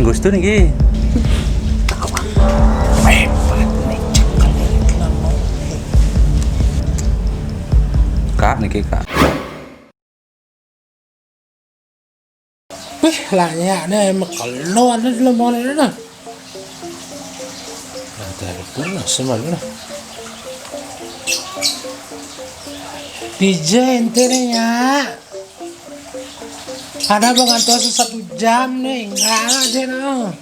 gusto nih. Kak nih kak. Wih, lanya nih makalon na lemon na. Telepon na semalna. DJ ente ya. Ada bang antos 1 jam nih, nggak ada no.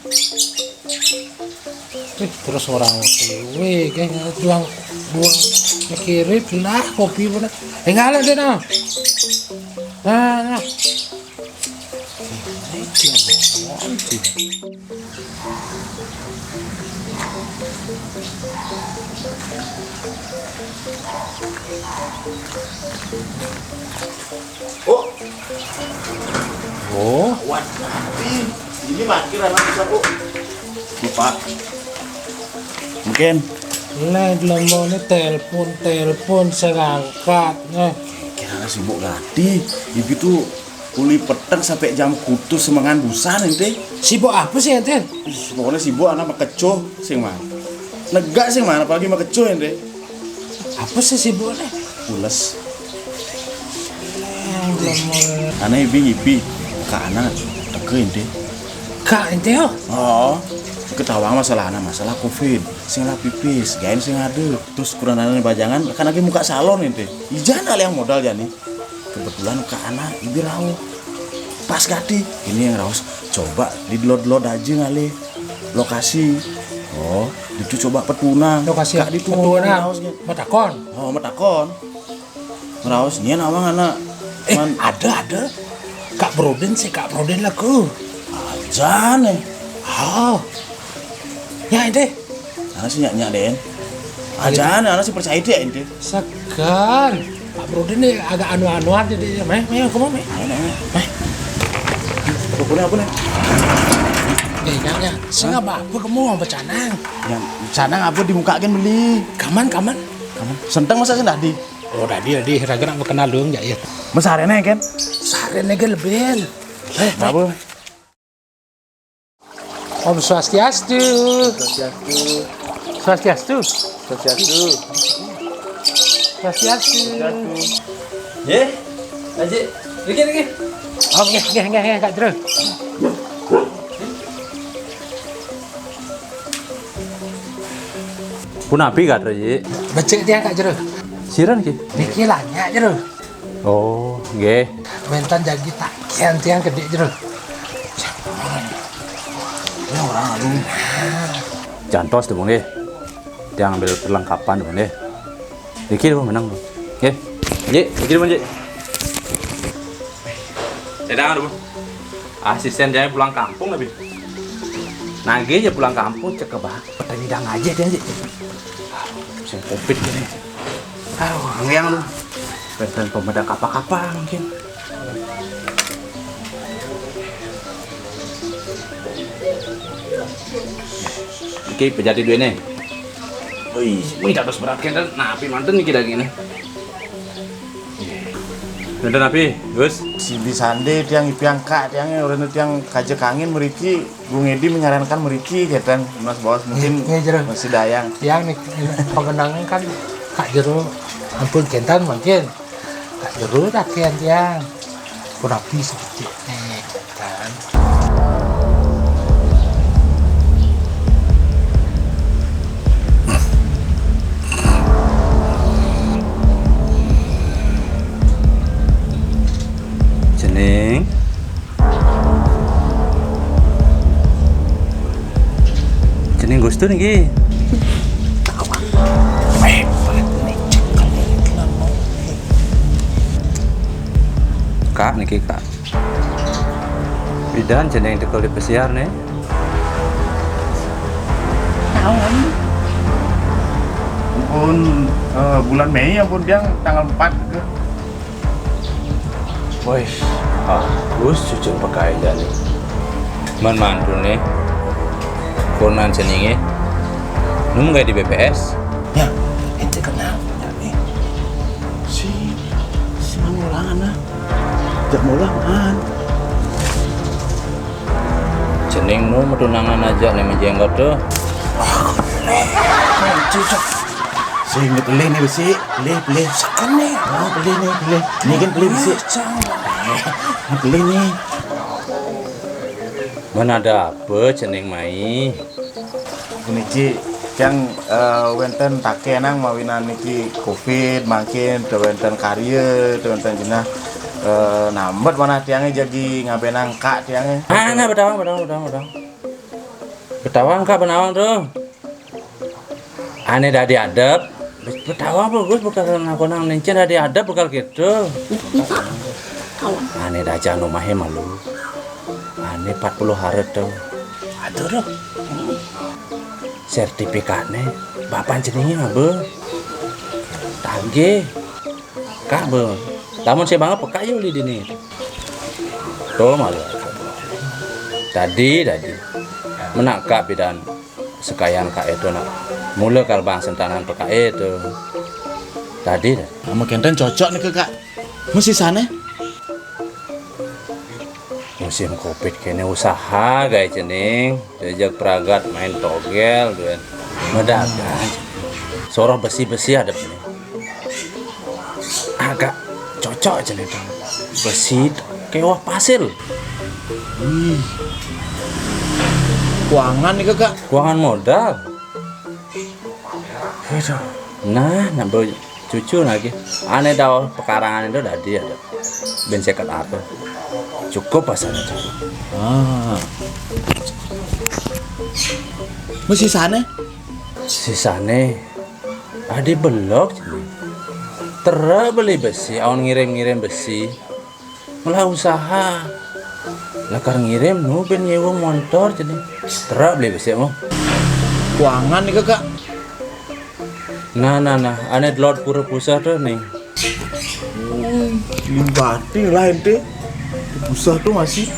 Terus orang wih kayaknya buang kirim lah kopi pun. Nggak ada no. Nah. Oh, Ini parkir anak bisa bu. Lupa. Mungkin. lain lemone telepon saya angkat. Kira sibuk gati. Ibu tuh kuli petang sampai jam kutu semangan busan ente. Sibuk apa sih ente? Pokoknya sibuk anak makecoh sing mana. Negak sing mana apalagi makecoh ente. Apa sih sibuknya? Pules. Lemone. Anak ibi ke anak teke ente. Kak ente yo. Oh. Ketawa masalah covid sing lah pipis gain sing ada terus kurang anak bajangan kan lagi muka salon ente ijan yang modal jani kebetulan ke anak ibu raw pas gati ini yang raus coba di load aja ngali lokasi oh itu coba petunang Lokasi kak di petunang matakon raus nyen awang anak ada Kak Broden laku aja nih oh ya ente anak sih nyak den aja anak sih percaya dia ente segan Kak Broden nih agak anu-anuan jadi meh kamu meh pokoknya apa nih ya saya nggak apa kamu mau bercanang yang canang apa dimukakan beli kaman senteng masa sih tadi oh tadi raga nak kenal dong ya masa arena kan seharian aja lebih apa Om Swastiastu. Ye, aja. Lagi. Oke, Kak Jero. Punapi kak Raji. Becek dia Kak Jero. Siran ki. Niki lanya Jero. Oh, nggih. Mentan jagi tak kian tiang gede Jero. ya orang aduh Jantos tuh bang deh. Dia ngambil perlengkapan tuh bang deh. Dikit bang menang bang. Nggih. Dikit bang Ji. Sedang dulu. Asisten dia pulang kampung lebih. Nage aja pulang kampung cek ke bah. Pedang aja dia Ji. Bisa covid gini. Ngeang lu. Pedan pemedak apa mungkin. Oke, pejati dua nih. Wih, terus berat kan? Napi mantan nih kita gini. Udah napi, Gus. si bisande tiang ipiang kak tiangnya orang itu yang kajak angin meriki Bung Edi menyarankan meriki ketan Mas Bos mungkin masih dayang Yang nih pengenangan kan Kak Jero ampun kentan mungkin Kak Jero tak kian tiang kurapi sedikit nih kan. Jening gusto nih. Kak nih kak. Bidan jeneng tekol di pesiar nih. pun bulan Mei ya pun tiang tanggal 4 ke Woi, Gus cucu pakai jadi. Man mantul nih. Konan seningnya. Nemu nggak di BPS? Ya, ente kenal ya nih. si Manulangan lah jak mulangan Cening nu medunangan aja nih menjenggot tuh. Cocok. Sing beli nih besi, beli. Sekan nih. Oh, beli nih, beli. Ini kan beli besi. Beli nih. Mana ada apa cening mai? Ini Ci, yang wenten take nang mawinan niki Covid makin teu wenten karya, teu wenten cenah nambet mana tiangnya jadi ngabenang kak tiangnya. Nah, betawang. Betawang kak benawang tuh. Ane dah diadap. Betawang bagus bukan aku nang nencen dah diadap bekal gitu. Ane dah jangan rumahnya malu. Ane 40 hari tuh. Aduh tuh. Sertifikatnya bapak jenengnya be. Tangge. Kak be. Lamun saya banget peka yuk di sini. Tuh malu. Tadi menak kak bidan sekayan kak itu nak. Mula kal bang sentanan peka itu. Tadi. Nama kenten cocok nih ke kak. Masih sana? Musim Covid kene usaha guys cening. Diajak peragat main togel dan medagang. Sorong besi-besi ada sini. Agak cocok cening tuh. Besi kewah pasir. Keuangan nih ke kak. Keuangan modal. Nah, nambah cucu lagi. Aneh dah pekarangan itu dah dia ada. Bensekat apa? Cukup pasalnya cukup. Masih sana? Sisane adi belok tera beli besi, awan ngirim besi. Malah usaha. Lakar ngirim nu ben nyewa motor jadi. Tera beli besi mau. Keuangan nih ke kak. Nah, aneh delot pura pusat tuh nih. Limbati lah ente. Pusat tuh masih.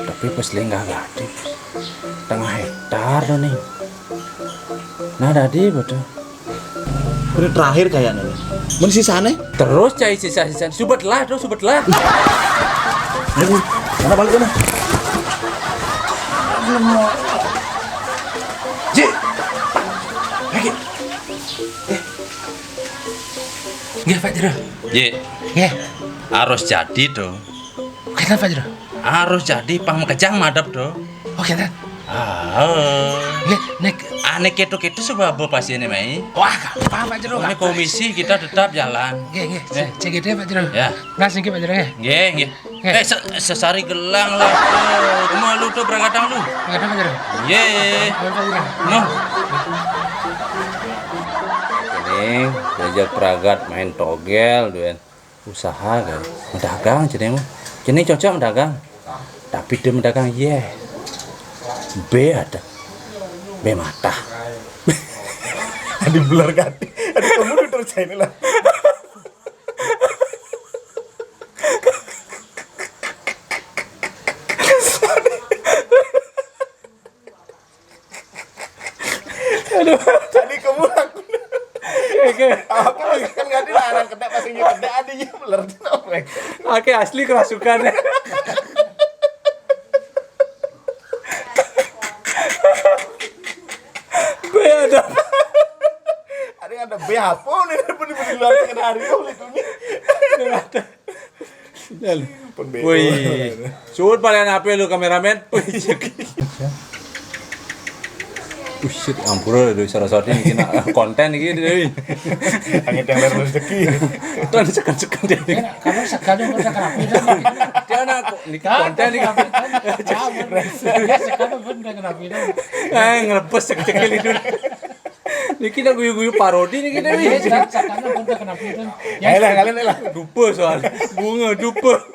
Tapi pas lenggah gede. Tengah hektar tuh nih. Nah, tadi betul. Ini terakhir kayaknya nih. Masih sana? Terus cai sisa-sisa. Subetlah. Ayo, mana balik mana? Ji, lagi. Nggih, Pak Jero. Ye, Nggih. harus jadi tuh. Kenapa, Pak Jero? Harus jadi pang kejang madep tuh. Oh, kenapa? Nggih, nek aneh ketu-ketu sebab apa pasiennya mai? wah, apa Pak Jero? Ini komisi kita tetap jalan. Nggih, CGD Pak Jero. Ya. Langsung Pak Jero ya. Nggih. Sesari gelang lah tuh. Rumah lu tuh berangkatang lu. Kenapa Pak Jero? Ye. Pak Jero. No. Ini diajak peragat main togel duan. Usaha kan. Mendagang jeneng. Jeneng cocok mendagang. Tapi dia mendagang B ada. B mata. Adi belar ganti. Adi kamu udah terus ini lah. Aduh, tadi kamu aku. Oke, kan ganti lah orang kedak pasti kedak adinya belar kenapa? Oke, asli kerasukannya. B ada. Ada BH pun ini pun di luar kena hari itu nih. Wih, suut paling HP lu kameramen. Shit, ampura dari sarasati ini kena konten ini dari. Angin yang leher rezeki. Itu ada sekan-sekan dia. Kalau sekali udah kenapa? Dia nak ini konten ini. Ya sekali pun udah kenapa? Ngelepes cekil itu. Ini kita guyu-guyu parodi nih kita nih. Sekali pun udah kenapa? Ya lah, kalian lah. Dupa soal bunga dupa.